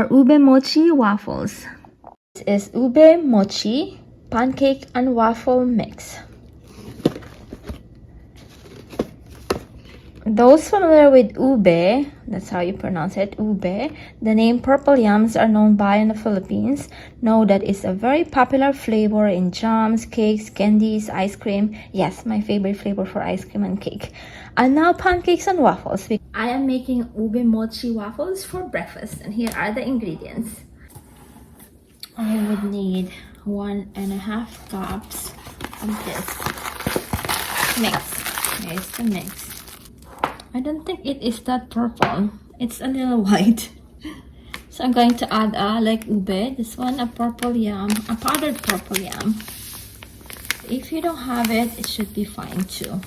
ube mochi waffles. This is ube mochi pancake and waffle mix. Those familiar with ube, that's how you pronounce it, ube, the name purple yams are known by in the Philippines, know that it's a very popular flavor in jams, cakes, candies, ice cream. Yes, my favorite flavor for ice cream and cake. And now pancakes and waffles. I am making ube mochi waffles for breakfast, and here are the ingredients. I would need 1.5 cups of this mix. Here's the mix. I don't think it is that purple. It's a little white. So I'm going to add like ube. This one, a purple yam, a powdered purple yam. If you don't have it, it should be fine too.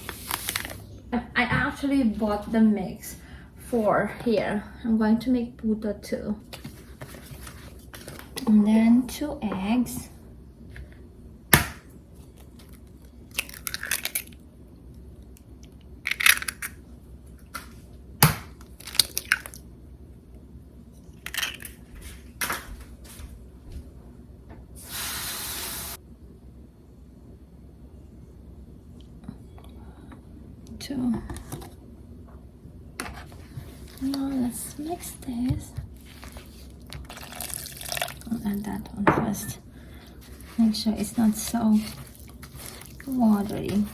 I actually bought the mix for here. I'm going to make puto too. And then 2 eggs. Now let's mix this. I'll add that one first. Make sure it's not so watery.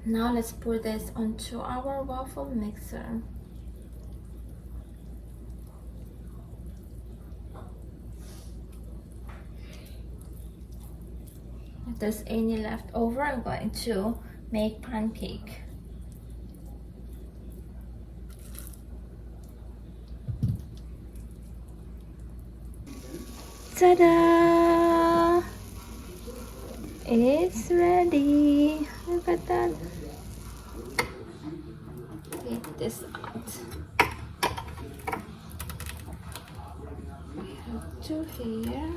Now let's pour this onto our waffle mixer. If there's any left over, I'm going to make pancake. Ta-da! It's ready. Look at that. Get this out. To here.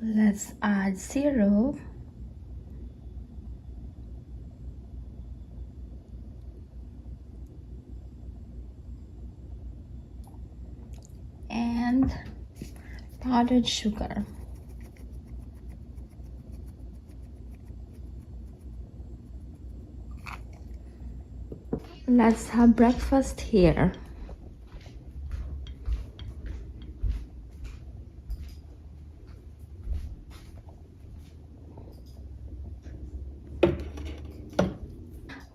Let's add syrup. And powdered sugar. Let's have breakfast here.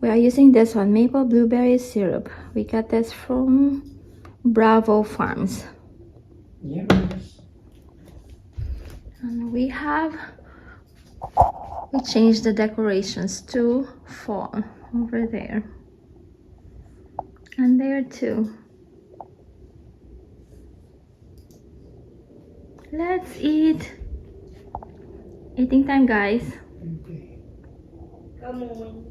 We are using this one, maple blueberry syrup. We got this from Bravo Farms. Yes. And we changed the decorations to fall over there. And there too. Let's eat. Eating time, guys. Okay. Come on.